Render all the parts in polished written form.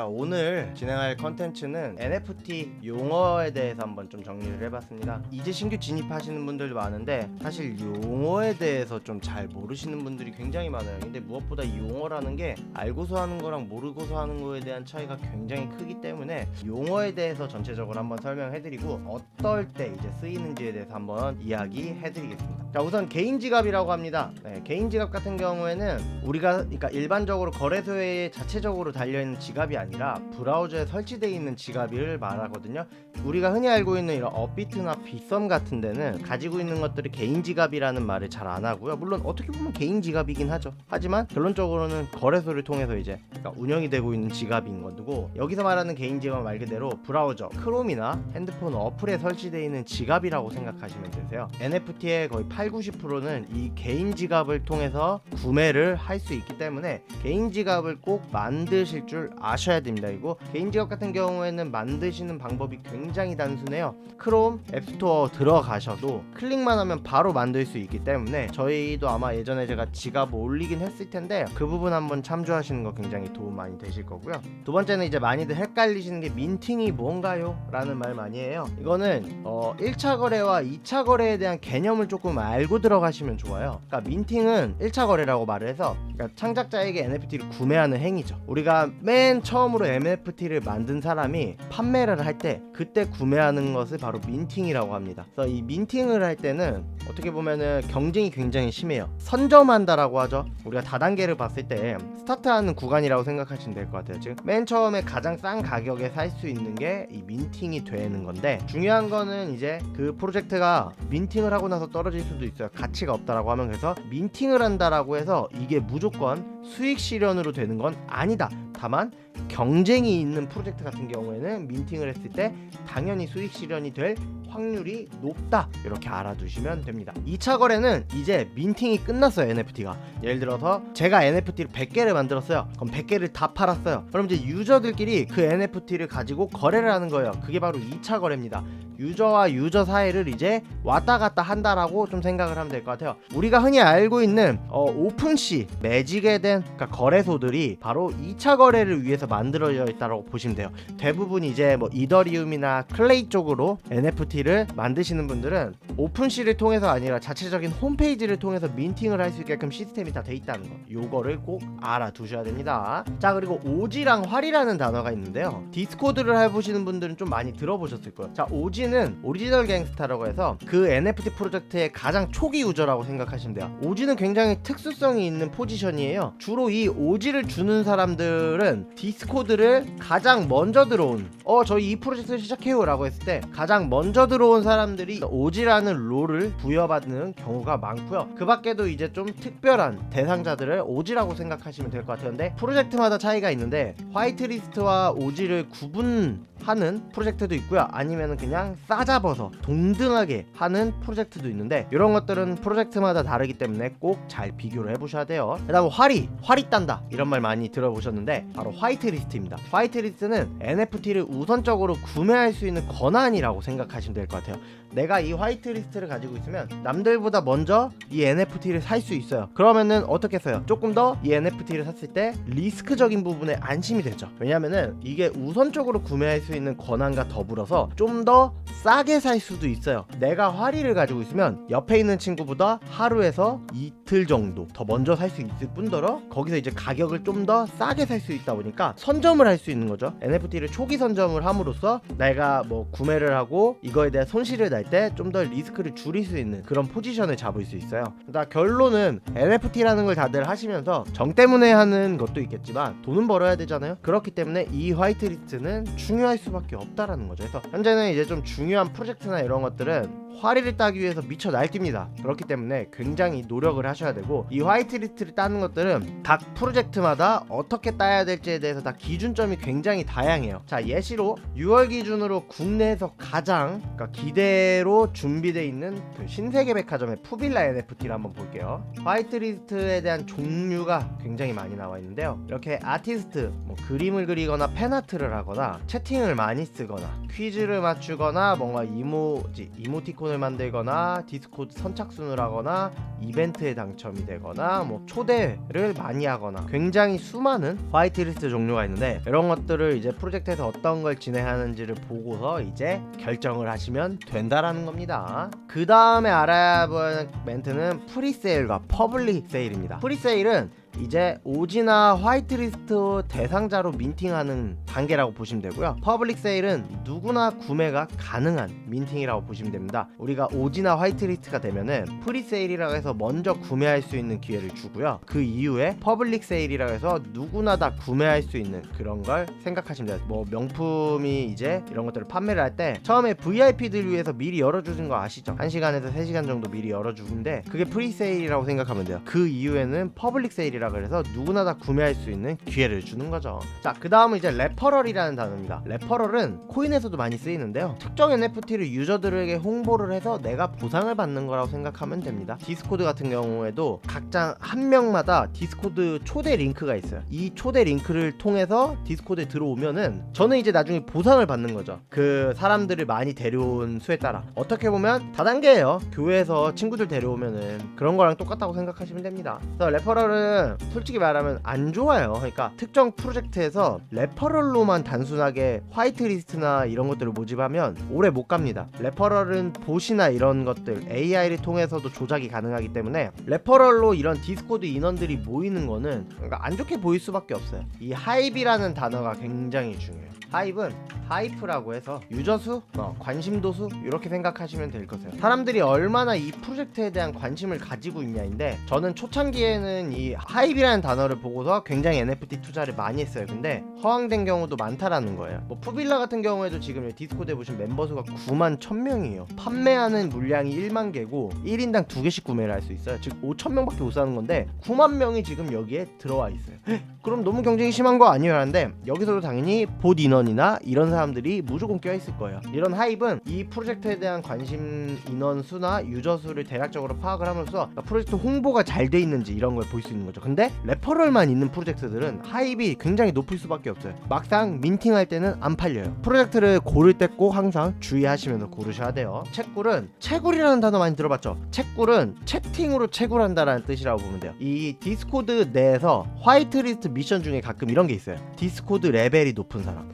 오늘 진행할 컨텐츠는 NFT 용어에 대해서 한번 좀 정리를 해봤습니다. 이제 신규 진입하시는 분들도 많은데 사실 용어에 대해서 좀 잘 모르시는 분들이 굉장히 많아요. 근데 무엇보다 이 용어라는 게 알고서 하는 거랑 모르고서 하는 거에 대한 차이가 굉장히 크기 때문에 용어에 대해서 전체적으로 한번 설명해드리고 어떨 때 이제 쓰이는지에 대해서 한번 이야기해드리겠습니다. 자, 우선 개인 지갑이라고 합니다. 개인 지갑 같은 경우에는 우리가 그러니까 일반적으로 거래소에 자체적으로 달려있는 지갑이 아니라 브라우저에 설치되어 있는 지갑을 말하거든요. 우리가 흔히 알고 있는 이런 업비트나 빗썸 같은 데는 가지고 있는 것들이 개인 지갑이라는 말을 잘 안 하고요. 물론 어떻게 보면 개인 지갑이긴 하죠. 하지만 결론적으로는 거래소를 통해서 이제 그러니까 운영이 되고 있는 지갑인 거고, 여기서 말하는 개인 지갑은 말 그대로 브라우저, 크롬이나 핸드폰 어플에 설치되어 있는 지갑이라고 생각하시면 되세요. NFT의 거의 80-90%는 이 개인 지갑을 통해서 구매를 할 수 있기 때문에 개인 지갑을 꼭 만드실 줄 아셔야 됩니다. 이거 개인 지갑 같은 경우에는 만드시는 방법이 굉장히 단순해요. 크롬 앱스토어 들어가셔도 클릭만 하면 바로 만들 수 있기 때문에 저희도 아마 예전에 제가 지갑 올리긴 했을 텐데 그 부분 한번 참조하시는 거 굉장히 도움 많이 되실 거고요. 두 번째는 이제 많이들 헷갈리시는 게 민팅이 뭔가요? 라는 말 많이 해요. 이거는 1차 거래와 2차 거래에 대한 개념을 조금 알고 들어가시면 좋아요. 그러니까 민팅은 1차 거래라고 말을 해서 그러니까 창작자에게 NFT를 구매하는 행위죠. 우리가 맨 처음으로 NFT를 만든 사람이 판매를 할 때 그때 구매하는 것을 바로 민팅이라고 합니다. 그래서 이 민팅을 할 때는 어떻게 보면은 경쟁이 굉장히 심해요. 선점한다라고 하죠. 우리가 다단계를 봤을 때 스타트하는 구간이라고 생각하시면 될 것 같아요. 지금 맨 처음에 가장 싼 가격에 살 수 있는 게 이 민팅이 되는 건데, 중요한 거는 이제 그 프로젝트가 민팅을 하고 나서 떨어질 수도 있어요. 가치가 없다라고 하면. 그래서 민팅을 한다라고 해서 이게 무조건 수익 실현으로 되는 건 아니다. 다만 경쟁이 있는 프로젝트 같은 경우에는 민팅을 했을 때 당연히 수익 실현이 될 확률이 높다, 이렇게 알아두시면 됩니다. 2차 거래는 이제 민팅이 끝났어요. NFT가 예를 들어서 제가 NFT를 100개를 만들었어요. 그럼 100개를 다 팔았어요. 그럼 이제 유저들끼리 그 NFT를 가지고 거래를 하는 거예요. 그게 바로 2차 거래입니다. 유저와 유저 사이를 이제 왔다 갔다 한다라고 좀 생각을 하면 될 것 같아요. 우리가 흔히 알고 있는 오픈시, 매직에 대한 그러니까 거래소들이 바로 2차 거래를 위해서 만들어져 있다고 보시면 돼요. 대부분 이제 뭐 이더리움이나 클레이 쪽으로 NFT를 만드시는 분들은 오픈시를 통해서 아니라 자체적인 홈페이지를 통해서 민팅을 할 수 있게끔 시스템이 다 돼 있다는 거, 요거를 꼭 알아두셔야 됩니다. 자, 그리고 오지랑 활이라는 단어가 있는데요. 디스코드를 해보시는 분들은 좀 많이 들어보셨을 거예요. 자, 오지는 오리지널 갱스타라고 해서 그 NFT 프로젝트의 가장 초기 유저라고 생각하시면 돼요. 오지는 굉장히 특수성이 있는 포지션이에요. 주로 이 오지를 주는 사람들은 디스코드를 가장 먼저 들어온 저희 이 프로젝트를 시작해요 라고 했을 때 가장 먼저 들어온 사람들이 오지라는 롤을 부여받는 경우가 많고요. 그 밖에도 이제 좀 특별한 대상자들을 오지라고 생각하시면 될 것 같아요. 근데 프로젝트마다 차이가 있는데 화이트리스트와 오지를 구분하는 프로젝트도 있고요. 아니면 그냥 싸잡아서 동등하게 하는 프로젝트도 있는데, 이런 것들은 프로젝트마다 다르기 때문에 꼭 잘 비교를 해보셔야 돼요. 그 다음 활이 딴다, 이런 말 많이 들어보셨는데 바로 화이트리스트입니다. 화이트리스트는 NFT를 우선적으로 구매할 수 있는 권한이라고 생각하시면 될 것 같아요. 내가 이 화이트리스트를 가지고 있으면 남들보다 먼저 이 NFT를 살 수 있어요. 그러면은 어떻게 써요? 조금 더 이 NFT를 샀을 때 리스크적인 부분에 안심이 되죠. 왜냐면은 이게 우선적으로 구매할 수 있는 권한과 더불어서 좀 더 싸게 살 수도 있어요. 내가 화리를 가지고 있으면 옆에 있는 친구보다 하루에서 이틀 정도 더 먼저 살 수 있을 뿐더러 거기서 이제 가격을 좀 더 싸게 살 수 있다 보니까 선점을 할 수 있는 거죠. NFT를 초기 선점을 함으로써 내가 뭐 구매를 하고 이거에 대한 손실을 날 때 좀 더 리스크를 줄일 수 있는 그런 포지션을 잡을 수 있어요. 그러니까 결론은 NFT라는 걸 다들 하시면서 정 때문에 하는 것도 있겠지만 돈은 벌어야 되잖아요. 그렇기 때문에 이 화이트리스트는 중요할 수밖에 없다라는 거죠. 그래서 현재는 이제 좀 중요한 프로젝트나 이런 것들은 화리를 따기 위해서 미쳐 날뜁니다. 그렇기 때문에 굉장히 노력을 하셔야 되고, 이 화이트리스트를 따는 것들은 각 프로젝트마다 어떻게 따야 될지에 대해서 다 기준점이 굉장히 다양해요. 자, 예시로 6월 기준으로 국내에서 가장 기대로 준비되어 있는 그 신세계백화점의 푸빌라 NFT를 한번 볼게요. 화이트리스트에 대한 종류가 굉장히 많이 나와 있는데요. 이렇게 아티스트, 그림을 그리거나 팬아트를 하거나 채팅을 신경을 많이 쓰거나 퀴즈를 맞추거나 뭔가 이모티콘을 만들거나 디스코드 선착순을 하거나 이벤트에 당첨이 되거나 뭐 초대를 많이 하거나 굉장히 수많은 화이트리스트 종류가 있는데, 이런 것들을 이제 프로젝트에서 어떤 걸 진행하는지를 보고서 이제 결정을 하시면 된다라는 겁니다. 그 다음에 알아야 할 멘트는 프리세일과 퍼블릭 세일입니다. 프리세일은 이제 오지나 화이트리스트 대상자로 민팅하는 단계라고 보시면 되고요. 퍼블릭 세일은 누구나 구매가 가능한 민팅이라고 보시면 됩니다. 우리가 오지나 화이트리스트가 되면은 프리세일이라고 해서 먼저 구매할 수 있는 기회를 주고요. 그 이후에 퍼블릭 세일이라고 해서 누구나 다 구매할 수 있는 그런 걸 생각하시면 돼요. 뭐 명품이 이제 이런 것들을 판매를 할 때 처음에 VIP들 위해서 미리 열어주는 거 아시죠? 1시간에서 3시간 정도 미리 열어주는데 그게 프리세일이라고 생각하면 돼요. 그 이후에는 퍼블릭 세일이라 그래서 누구나 다 구매할 수 있는 기회를 주는 거죠. 자, 그 다음은 이제 레퍼럴이라는 단어입니다. 레퍼럴은 코인에서도 많이 쓰이는데요, 특정 NFT를 유저들에게 홍보를 해서 내가 보상을 받는 거라고 생각하면 됩니다. 디스코드 같은 경우에도 각자 한 명마다 디스코드 초대 링크가 있어요. 이 초대 링크를 통해서 디스코드에 들어오면은 저는 이제 나중에 보상을 받는 거죠. 그 사람들을 많이 데려온 수에 따라. 어떻게 보면 다단계예요. 교회에서 친구들 데려오면은 그런 거랑 똑같다고 생각하시면 됩니다. 그래서 레퍼럴은 솔직히 말하면 안 좋아요. 그러니까 특정 프로젝트에서 레퍼럴로만 단순하게 화이트리스트나 이런 것들을 모집하면 오래 못 갑니다. 레퍼럴은 봇이나 이런 것들 AI를 통해서도 조작이 가능하기 때문에 레퍼럴로 이런 디스코드 인원들이 모이는 거는 그러니까 안 좋게 보일 수밖에 없어요. 이 하이브라는 단어가 굉장히 중요해요. 하이브는 하이프라고 해서 유저수, 관심도수 이렇게 생각하시면 될 것이에요. 사람들이 얼마나 이 프로젝트에 대한 관심을 가지고 있냐인데, 저는 초창기에는 이 하이브라는 단어를 보고서 굉장히 NFT 투자를 많이 했어요. 근데 허황된 경우도 많다라는 거예요. 뭐 푸빌라 같은 경우에도 지금 디스코드에 보시면 멤버 수가 91,000명이에요. 판매하는 물량이 1만 개고 1인당 2개씩 구매를 할 수 있어요. 즉 5,000명밖에 못 사는 건데 9만 명이 지금 여기에 들어와 있어요. 그럼 너무 경쟁이 심한 거 아니에요? 하는데 여기서도 당연히 봇 인원이나 이런 사람들이 무조건 껴있을 거예요. 이런 하이브는 이 프로젝트에 대한 관심 인원 수나 유저 수를 대략적으로 파악을 함으로써 프로젝트 홍보가 잘 돼 있는지 이런 걸 볼 수 있는 거죠. 근데 레퍼럴만 있는 프로젝트들은 하이브이 굉장히 높을 수밖에 없어요. 막상 민팅할 때는 안 팔려요. 프로젝트를 고를 때 꼭 항상 주의하시면서 고르셔야 돼요. 채굴은, 채굴이라는 단어 많이 들어봤죠? 채굴은 채팅으로 채굴한다라는 뜻이라고 보면 돼요. 이 디스코드 내에서 화이트리스트 미션 중에 가끔 이런 게 있어요. 디스코드 레벨이 높은 사람,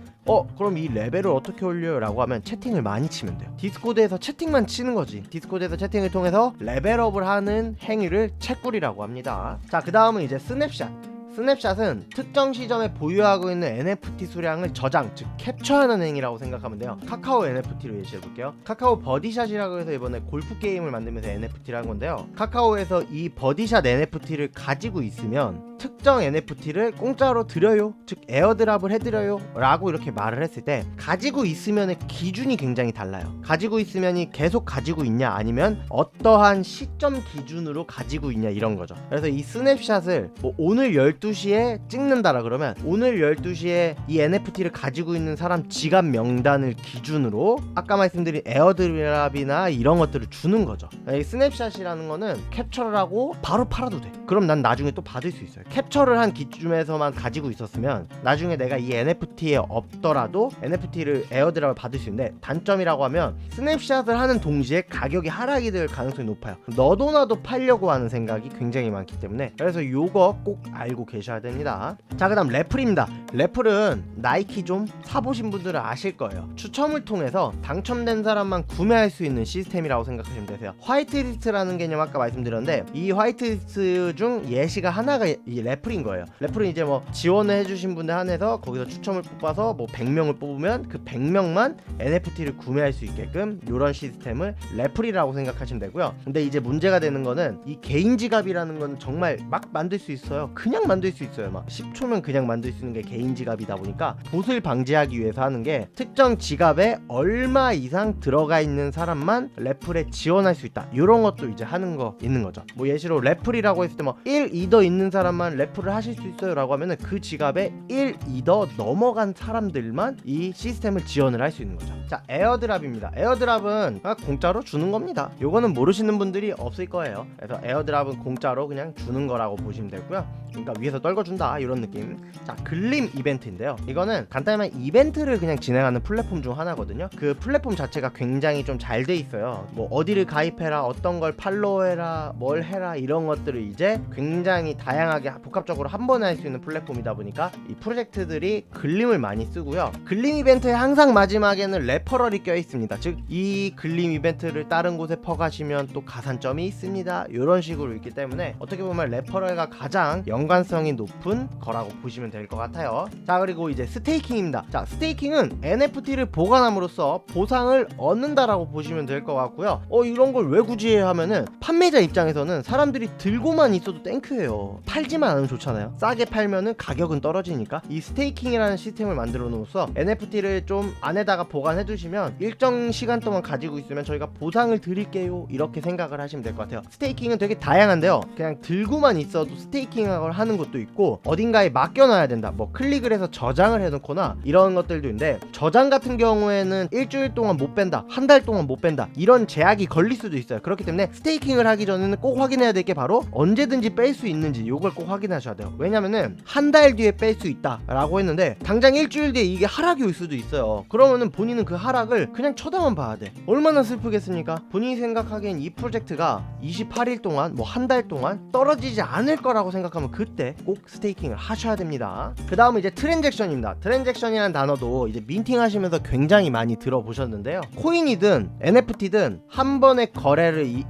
그럼 이 레벨을 어떻게 올려요? 라고 하면 채팅을 많이 치면 돼요. 디스코드에서 채팅만 치는 거지. 디스코드에서 채팅을 통해서 레벨업을 하는 행위를 채굴이라고 합니다. 자, 그 다음은 이제 스냅샷. 스냅샷은 특정 시점에 보유하고 있는 NFT 수량을 저장, 즉 캡처하는 행위라고 생각하면 돼요. 카카오 NFT로 예시해볼게요. 카카오 버디샷이라고 해서 이번에 골프 게임을 만들면서 NFT를 한 건데요, 카카오에서 이 버디샷 NFT를 가지고 있으면 특정 NFT를 공짜로 드려요, 즉 에어드랍을 해드려요 라고 이렇게 말을 했을 때 가지고 있으면의 기준이 굉장히 달라요. 가지고 있으면이 계속 가지고 있냐, 아니면 어떠한 시점 기준으로 가지고 있냐, 이런 거죠. 그래서 이 스냅샷을 뭐 오늘 12시에 찍는다라 그러면 오늘 12시에 이 NFT를 가지고 있는 사람 지갑 명단을 기준으로 아까 말씀드린 에어드랍이나 이런 것들을 주는 거죠. 이 스냅샷이라는 거는 캡처를 하고 바로 팔아도 돼. 그럼 난 나중에 또 받을 수 있어요. 캡처를 한 기준에서만 가지고 있었으면 나중에 내가 이 NFT에 없더라도 NFT를 에어드랍을 받을 수 있는데, 단점이라고 하면 스냅샷을 하는 동시에 가격이 하락이 될 가능성이 높아요. 너도 나도 팔려고 하는 생각이 굉장히 많기 때문에, 그래서 요거 꼭 알고 계셔야 됩니다. 자, 그 다음 래플입니다. 래플은 나이키 좀 사보신 분들은 아실 거예요. 추첨을 통해서 당첨된 사람만 구매할 수 있는 시스템이라고 생각하시면 되세요. 화이트리스트라는 개념 아까 말씀드렸는데, 이 화이트리스트 중 예시가 하나가 이 래플인 거예요. 래플은 이제 뭐 지원을 해주신 분들 한해서 거기서 추첨을 뽑아서 뭐 100명을 뽑으면 그 100명만 NFT를 구매할 수 있게끔 이런 시스템을 래플이라고 생각하시면 되고요. 근데 이제 문제가 되는 거는 이 개인 지갑이라는 건 정말 막 만들 수 있어요. 그냥 만들 수 있어요. 막 10초면 그냥 만들 수 있는 게 개인 지갑이다 보니까 봇을 방지하기 위해서 하는 게 특정 지갑에 얼마 이상 들어가 있는 사람만 래플에 지원할 수 있다, 이런 것도 이제 하는 거 있는 거죠. 뭐 예시로 래플이라고 했을 때 뭐 1, 2더 있는 사람만 정도만 래프를 하실 수 있어요 라고 하면은 그 지갑에 1 이더 넘어간 사람들만 이 시스템을 지원을 할 수 있는 거죠. 자, 에어드랍입니다. 에어드랍은 공짜로 주는 겁니다. 요거는 모르시는 분들이 없을 거예요. 그래서 에어드랍은 공짜로 그냥 주는 거라고 보시면 되고요. 그러니까 위에서 떨궈준다 이런 느낌. 자, 글림 이벤트인데요. 이거는 간단하면 이벤트를 그냥 진행하는 플랫폼 중 하나거든요. 그 플랫폼 자체가 굉장히 좀 잘 돼 있어요. 뭐 어디를 가입해라, 어떤 걸 팔로우해라, 뭘 해라 이런 것들을 이제 굉장히 다양하게 복합적으로 한 번에 할 수 있는 플랫폼이다 보니까 이 프로젝트들이 글림을 많이 쓰고요. 글림 이벤트의 항상 마지막에는 레퍼럴이 껴 있습니다. 즉 이 글림 이벤트를 다른 곳에 퍼가시면 또 가산점이 있습니다. 이런 식으로 있기 때문에 어떻게 보면 레퍼럴과 가장 연관성이 높은 거라고 보시면 될 것 같아요. 자, 그리고 이제 스테이킹입니다. 자, 스테이킹은 NFT를 보관함으로써 보상을 얻는다라고 보시면 될 것 같고요. 이런 걸 왜 굳이 해 하면은 판매자 입장에서는 사람들이 들고만 있어도 땡큐예요. 팔지만 않으면 좋잖아요. 싸게 팔면은 가격은 떨어지니까 이 스테이킹이라는 시스템을 만들어 놓으면서 NFT를 좀 안에다가 보관해 두시면 일정 시간 동안 가지고 있으면 저희가 보상을 드릴게요 이렇게 생각을 하시면 될 것 같아요. 스테이킹은 되게 다양한데요. 그냥 들고만 있어도 스테이킹을 하는 것도 있고 어딘가에 맡겨놔야 된다, 뭐 클릭을 해서 저장을 해놓거나 이런 것들도 있는데, 저장 같은 경우에는 일주일 동안 못 뺀다, 한 달 동안 못 뺀다 이런 제약이 걸릴 수도 있어요. 그렇기 때문에 스테이킹을 하기 전에는 꼭 확인해야 될 게 바로 언제든지 뺄 수 있는지 이걸 꼭 확인하셔야 돼요. 왜냐면은 한 달 뒤에 뺄 수 있다 라고 했는데 당장 일주일 뒤에 이게 하락이 올 수도 있어요. 그러면은 본인은 그 하락을 그냥 쳐다만 봐야 돼. 얼마나 슬프겠습니까? 본인이 생각하기엔 이 프로젝트가 28일 동안 뭐 한 달 동안 떨어지지 않을 거라고 생각하면 그때 꼭 스테이킹을 하셔야 됩니다. 그 다음은 이제 트랜잭션입니다. 트랜잭션이라는 단어도 이제 민팅 하시면서 굉장히 많이 들어보셨는데요. 코인이든 NFT든 한 번의 거래를 이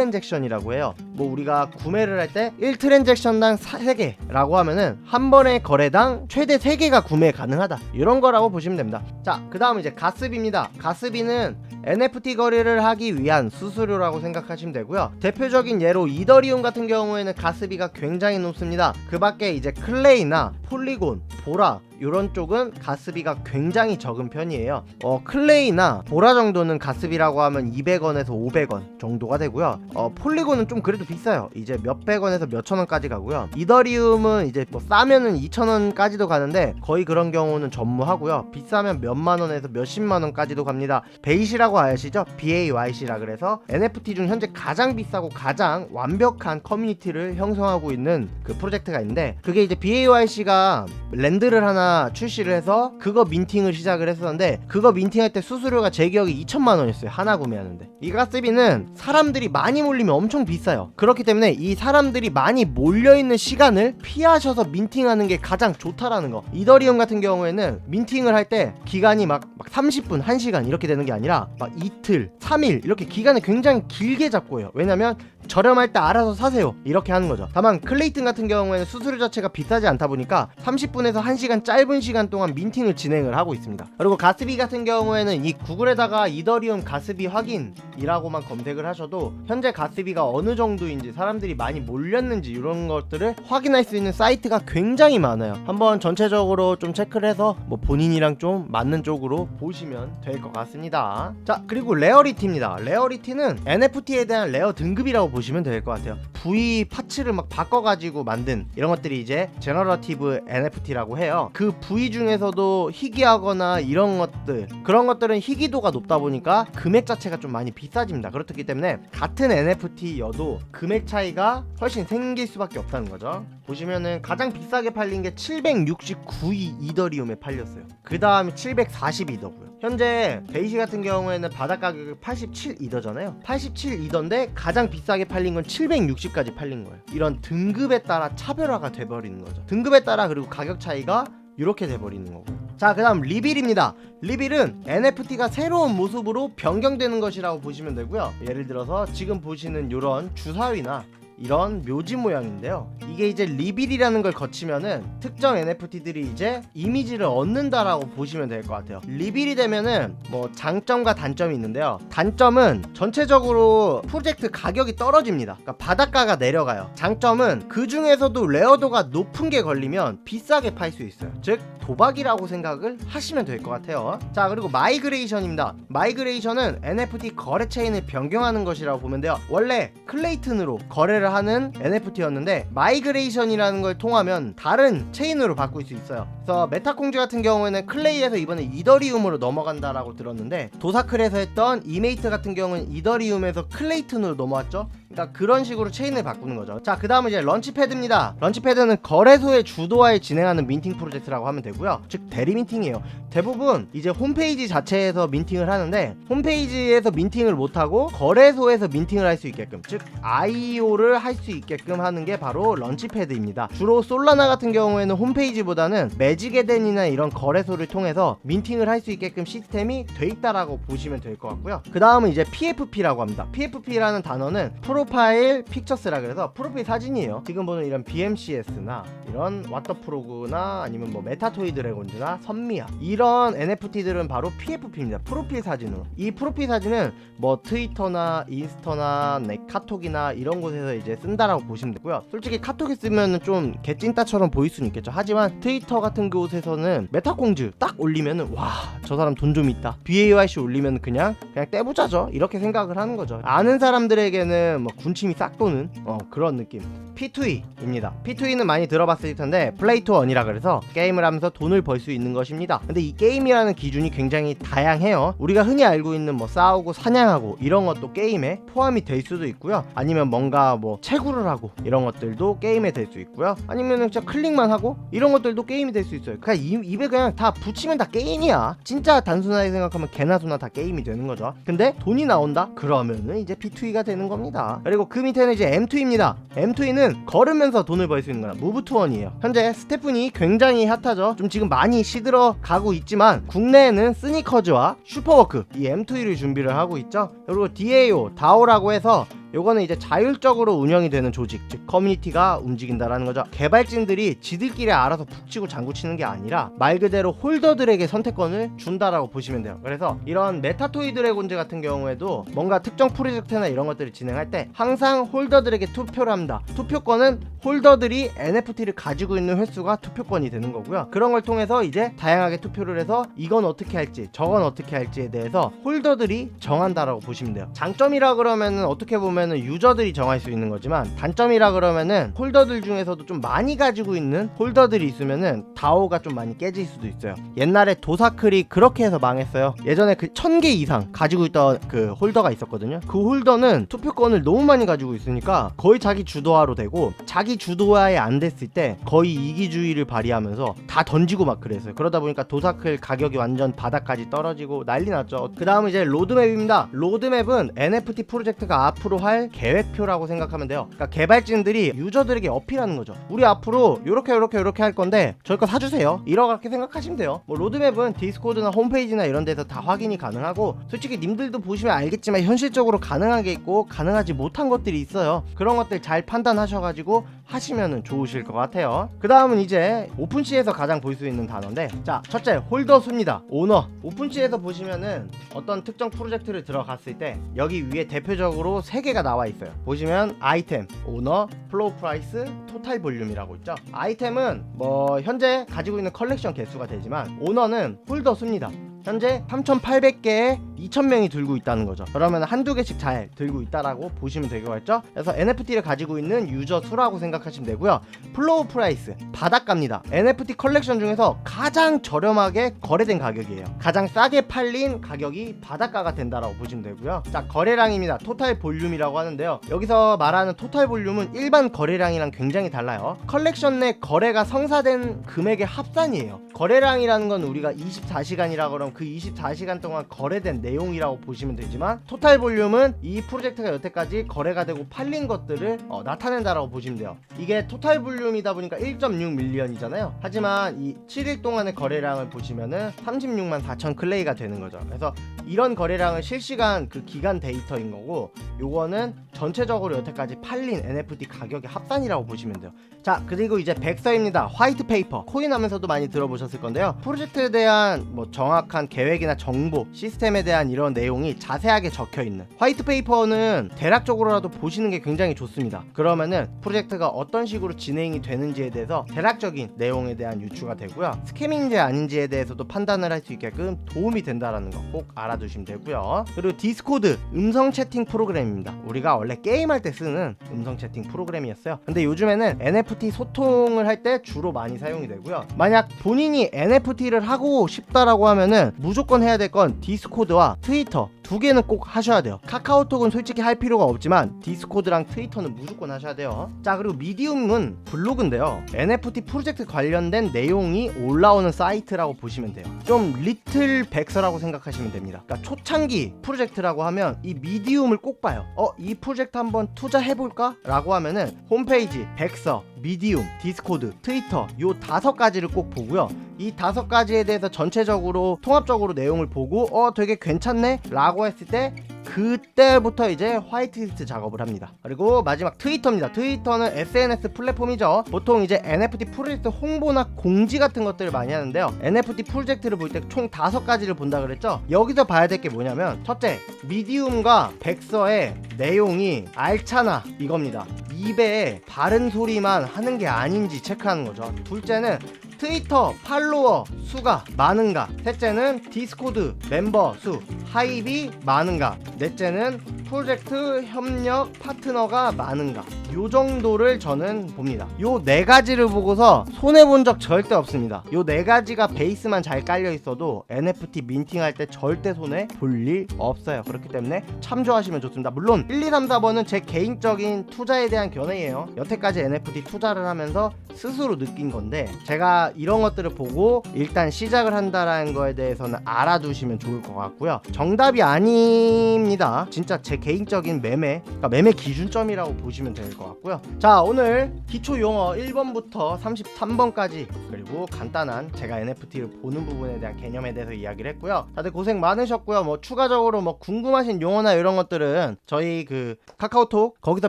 1트랜잭션이라고 해요. 뭐 우리가 구매를 할 때 1트랜잭션당 3개 라고 하면은 한 번의 거래당 최대 3개가 구매 가능하다 이런 거라고 보시면 됩니다. 자, 그 다음 이제 가스비입니다. 가스비는 NFT 거래를 하기 위한 수수료라고 생각하시면 되고요. 대표적인 예로 이더리움 같은 경우에는 가스비가 굉장히 높습니다. 그 밖에 이제 클레이나 폴리곤, 보라 이런 쪽은 가스비가 굉장히 적은 편이에요. 클레이나 보라 정도는 가스비라고 하면 200원에서 500원 정도가 되고요. 폴리곤은 좀 그래도 비싸요. 이제 몇백 원에서 몇천 원까지 가고요. 이더리움은 이제 뭐 싸면은 2,000원까지도 가는데 거의 그런 경우는 전무하고요. 비싸면 몇만 원에서 몇십만 원까지도 갑니다. 베이시라고 아시죠? BAYC라 그래서 NFT 중 현재 가장 비싸고 가장 완벽한 커뮤니티를 형성하고 있는 그 프로젝트가 있는데, 그게 이제 BAYC가 랜드를 하나 출시를 해서 그거 민팅을 시작을 했었는데, 그거 민팅할 때 수수료가 제 기억에 2천만 원이었어요. 하나 구매하는데. 이 가스비는 사람들이 많이 몰리면 엄청 비싸요. 그렇기 때문에 이 사람들이 많이 몰려있는 시간을 피하셔서 민팅하는 게 가장 좋다라는 거. 이더리움 같은 경우에는 민팅을 할 때 기간이 막 30분, 1시간 이렇게 되는 게 아니라 막 이틀, 3일 이렇게 기간을 굉장히 길게 잡고 해요. 왜냐면 저렴할 때 알아서 사세요 이렇게 하는 거죠. 다만 클레이튼 같은 경우에는 수수료 자체가 비싸지 않다 보니까 30분에서 1시간 짧은 시간 동안 민팅을 진행을 하고 있습니다. 그리고 가스비 같은 경우에는 이 구글에다가 이더리움 가스비 확인이라고만 검색을 하셔도 현재 가스비가 어느 정도인지, 사람들이 많이 몰렸는지 이런 것들을 확인할 수 있는 사이트가 굉장히 많아요. 한번 전체적으로 좀 체크를 해서 뭐 본인이랑 좀 맞는 쪽으로 보시면 될 것 같습니다. 자, 그리고 레어리티입니다. 레어리티는 NFT에 대한 레어 등급이라고 보시면 될 것 같아요. V 파츠를 막 바꿔가지고 만든 이런 것들이 이제 제너러티브 NFT라고 해요. 그 V 중에서도 희귀하거나 이런 것들, 그런 것들은 희귀도가 높다 보니까 금액 자체가 좀 많이 비싸집니다. 그렇기 때문에 같은 NFT여도 금액 차이가 훨씬 생길 수밖에 없다는 거죠. 보시면은 가장 비싸게 팔린 게 769이 이더리움에 팔렸어요. 그 다음이 742더고요. 현재 베이시 같은 경우에는 바닥 가격이 87이더잖아요. 87이더인데 가장 비싸게 팔린 건 760까지 팔린 거예요. 이런 등급에 따라 차별화가 돼버리는 거죠. 등급에 따라 그리고 가격 차이가 이렇게 돼버리는 거고. 자, 그 다음 리빌입니다. 리빌은 NFT가 새로운 모습으로 변경되는 것이라고 보시면 되고요. 예를 들어서 지금 보시는 이런 주사위나 이런 묘지 모양인데요. 이게 이제 리빌이라는 걸 거치면은 특정 NFT들이 이제 이미지를 얻는다라고 보시면 될 것 같아요. 리빌이 되면은 뭐 장점과 단점이 있는데요. 단점은 전체적으로 프로젝트 가격이 떨어집니다. 그러니까 바닷가가 내려가요. 장점은 그 중에서도 레어도가 높은 게 걸리면 비싸게 팔 수 있어요. 즉 도박이라고 생각을 하시면 될 것 같아요. 자, 그리고 마이그레이션입니다. 마이그레이션은 NFT 거래 체인을 변경하는 것이라고 보면 돼요. 원래 클레이튼으로 거래를 존재를 하는 NFT였는데 마이그레이션이라는 걸 통하면 다른 체인으로 바꿀 수 있어요. 그래서 메타콩즈 같은 경우에는 클레이에서 이번에 이더리움으로 넘어간다라고 들었는데, 도사클에서 했던 이메이트 같은 경우는 이더리움에서 클레이튼으로 넘어왔죠. 그러니까 그런 식으로 체인을 바꾸는 거죠. 자, 그 다음은 이제 런치패드입니다. 런치패드는 거래소의 주도하에 진행하는 민팅 프로젝트라고 하면 되고요. 즉 대리 민팅이에요. 대부분 이제 홈페이지 자체에서 민팅을 하는데, 홈페이지에서 민팅을 못하고 거래소에서 민팅을 할 수 있게끔, 즉 IO를 할 수 있게끔 하는 게 바로 런치패드입니다. 주로 솔라나 같은 경우에는 홈페이지보다는 매직에덴이나 이런 거래소를 통해서 민팅을 할 수 있게끔 시스템이 돼 있다라고 보시면 될 것 같고요. 그 다음은 이제 PFP라고 합니다. PFP라는 단어는 프로파일 픽처스라 그래서 프로필 사진이에요. 지금 보는 이런 BMCS나 이런 왓더프로그나 아니면 뭐 메타토이 드래곤즈나 선미야, 이런 NFT들은 바로 PFP입니다. 프로필 사진으로. 이 프로필 사진은 뭐 트위터나 인스타나 카톡이나 이런 곳에서 이제 쓴다라고 보시면 되고요. 솔직히 카톡에 쓰면은 좀 개찐따처럼 보일 수는 있겠죠. 하지만 트위터 같은 곳에서는 메타콩즈 딱 올리면은 와, 저 사람 돈 좀 있다, BAYC 올리면 그냥 떼부자죠, 이렇게 생각을 하는 거죠. 아는 사람들에게는 뭐 군침이 싹 도는 그런 느낌. P2E입니다. P2E는 많이 들어봤을 텐데 플레이 투 원이라 그래서 게임을 하면서 돈을 벌 수 있는 것입니다. 근데 이 게임이라는 기준이 굉장히 다양해요. 우리가 흔히 알고 있는 뭐 싸우고 사냥하고 이런 것도 게임에 포함이 될 수도 있고요. 아니면 뭔가 뭐 채굴을 하고 이런 것들도 게임에 될 수 있고요. 아니면 진짜 클릭만 하고 이런 것들도 게임이 될 수 있어요. 그냥 입에 그냥 다 붙이면 다 게임이야. 진짜 단순하게 생각하면 개나 소나 다 게임이 되는 거죠. 근데 돈이 나온다? 그러면은 이제 P2E가 되는 겁니다. 그리고 그 밑에는 이제 M2E입니다. M2E는 걸으면서 돈을 벌 수 있는 거야. 무브 투 원이에요. 현재 스테픈이 굉장히 핫하죠. 좀 지금 많이 시들어 가고 있지만 국내에는 스니커즈와 슈퍼워크 이 M2E를 준비를 하고 있죠. 그리고 DAO, DAO라고 해서 요거는 이제 자율적으로 운영이 되는 조직, 즉 커뮤니티가 움직인다라는 거죠. 개발진들이 지들끼리 알아서 북치고 장구치는 게 아니라 말 그대로 홀더들에게 선택권을 준다라고 보시면 돼요. 그래서 이런 메타토이 드래곤즈 같은 경우에도 뭔가 특정 프로젝트나 이런 것들을 진행할 때 항상 홀더들에게 투표를 합니다. 투표권은 홀더들이 NFT를 가지고 있는 횟수가 투표권이 되는 거고요. 그런 걸 통해서 이제 다양하게 투표를 해서 이건 어떻게 할지 저건 어떻게 할지에 대해서 홀더들이 정한다라고 보시면 돼요. 장점이라 그러면은 어떻게 보면 유저들이 정할 수 있는 거지만, 단점이라 그러면은 홀더들 중에서도 좀 많이 가지고 있는 홀더들이 있으면은 다오가 좀 많이 깨질 수도 있어요. 옛날에 도사클이 그렇게 해서 망했어요. 예전에 그 1000개 이상 가지고 있던 그 홀더가 있었거든요. 그 홀더는 투표권을 너무 많이 가지고 있으니까 거의 자기 주도화로 되고, 자기 주도화에 안 됐을 때 거의 이기주의를 발휘하면서 다 던지고 막 그랬어요. 그러다 보니까 도사클 가격이 완전 바닥까지 떨어지고 난리 났죠. 그 다음은 이제 로드맵입니다. 로드맵은 NFT 프로젝트가 앞으로 할 계획표라고 생각하면 돼요. 그러니까 개발진들이 유저들에게 어필하는 거죠. 우리 앞으로 요렇게 할 건데 저희 거 사주세요, 이렇게 생각하시면 돼요. 뭐 로드맵은 디스코드나 홈페이지나 이런 데서 다 확인이 가능하고, 솔직히 님들도 보시면 알겠지만 현실적으로 가능한 게 있고 가능하지 못한 것들이 있어요. 그런 것들 잘 판단하셔가지고 하시면 좋으실 것 같아요. 그 다음은 이제 오픈시에서 가장 볼 수 있는 단어인데, 자, 첫째 홀더 수입니다. 오너. 오픈시에서 보시면은 어떤 특정 프로젝트를 들어갔을 때 여기 위에 대표적으로 3개가 나와 있어요. 보시면 아이템, 오너, 플로우 프라이스, 토탈 볼륨이라고 있죠. 아이템은 뭐 현재 가지고 있는 컬렉션 개수가 되지만, 오너는 홀더 수입니다. 현재 3,800개에 2,000명이 들고 있다는 거죠. 그러면 한두 개씩 잘 들고 있다라고 보시면 되겠죠. 그래서 NFT를 가지고 있는 유저 수라고 생각하시면 되고요. 플로우 프라이스, 바닷가입니다. NFT 컬렉션 중에서 가장 저렴하게 거래된 가격이에요. 가장 싸게 팔린 가격이 바닷가가 된다라고 보시면 되고요. 자, 거래량입니다. 토탈 볼륨이라고 하는데요. 여기서 말하는 토탈 볼륨은 일반 거래량이랑 굉장히 달라요. 컬렉션 내 거래가 성사된 금액의 합산이에요. 거래량이라는 건 우리가 24시간이라고 그러면 그 24시간 동안 거래된 내용이라고 보시면 되지만, 토탈 볼륨은 이 프로젝트가 여태까지 거래가 되고 팔린 것들을 나타낸다라고 보시면 돼요. 이게 토탈 볼륨이다 보니까 1.6 밀리언이잖아요. 하지만 이 7일 동안의 거래량을 보시면은 36만 4천 클레이가 되는 거죠. 그래서 이런 거래량은 실시간 그 기간 데이터인 거고, 요거는 전체적으로 여태까지 팔린 NFT 가격의 합산이라고 보시면 돼요. 자, 그리고 이제 백서입니다. 화이트 페이퍼. 코인 하면서도 많이 들어보셨을 건데요. 프로젝트에 대한 뭐 정확한 계획이나 정보, 시스템에 대한 대한 이런 내용이 자세하게 적혀있는 화이트 페이퍼는 대략적으로라도 보시는 게 굉장히 좋습니다. 그러면은 프로젝트가 어떤 식으로 진행이 되는지에 대해서 대략적인 내용에 대한 유추가 되고요. 스캐밍인지 아닌지에 대해서도 판단을 할 수 있게끔 도움이 된다라는 거 꼭 알아두시면 되고요. 그리고 디스코드 음성 채팅 프로그램입니다. 우리가 원래 게임할 때 쓰는 음성 채팅 프로그램이었어요. 근데 요즘에는 NFT 소통을 할 때 주로 많이 사용이 되고요. 만약 본인이 NFT를 하고 싶다라고 하면은 무조건 해야 될 건 디스코드와 트위터 두 개는 꼭 하셔야 돼요. 카카오톡은 솔직히 할 필요가 없지만 디스코드랑 트위터는 무조건 하셔야 돼요. 자, 그리고 미디움은 블로그인데요. NFT 프로젝트 관련된 내용이 올라오는 사이트라고 보시면 돼요. 좀 리틀 백서라고 생각하시면 됩니다. 그러니까 초창기 프로젝트라고 하면 이 미디움을 꼭 봐요. 이 프로젝트 한번 투자해볼까? 라고 하면은 홈페이지, 백서, 미디움, 디스코드, 트위터 요 5가지를 꼭 보고요. 이 5가지에 대해서 전체적으로 통합적으로 내용을 보고 되게 괜찮네? 라고 했을 때 그때부터 이제 화이트리스트 작업을 합니다. 그리고 마지막 트위터입니다. 트위터는 SNS 플랫폼이죠. 보통 이제 NFT 프로젝트 홍보나 공지 같은 것들을 많이 하는데요. NFT 프로젝트를 볼 때 총 5가지를 본다 그랬죠. 여기서 봐야 될 게 뭐냐면 첫째, 미디움과 백서의 내용이 알차나 이겁니다. 입에 바른 소리만 하는 게 아닌지 체크하는 거죠. 둘째는 트위터 팔로워 수가 많은가. 셋째는 디스코드 멤버 수, 하입이 많은가. 넷째는 프로젝트 협력 파트너가 많은가. 요 정도를 저는 봅니다. 요 4가지를 보고서 손해본 적 절대 없습니다. 요 4가지가 베이스만 잘 깔려 있어도 NFT 민팅할 때 절대 손해 볼 일 없어요. 그렇기 때문에 참조하시면 좋습니다. 물론 1, 2, 3, 4번은 제 개인적인 투자에 대한 견해예요. 여태까지 NFT 투자를 하면서 스스로 느낀 건데, 제가 이런 것들을 보고 일단 시작을 한다라는 거에 대해서는 알아두시면 좋을 것 같고요. 정답이 아닙니다. 진짜 제 개인적인 매매, 그러니까 매매 기준점이라고 보시면 될 것 같고요. 자, 오늘 기초 용어 1번부터 33번까지 그리고 간단한 제가 NFT를 보는 부분에 대한 개념에 대해서 이야기를 했고요. 다들 고생 많으셨고요. 뭐 추가적으로 뭐 궁금하신 용어나 이런 것들은 저희 그 카카오톡 거기서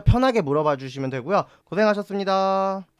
편하게 물어봐 주시면 되고요. 고생하셨습니다.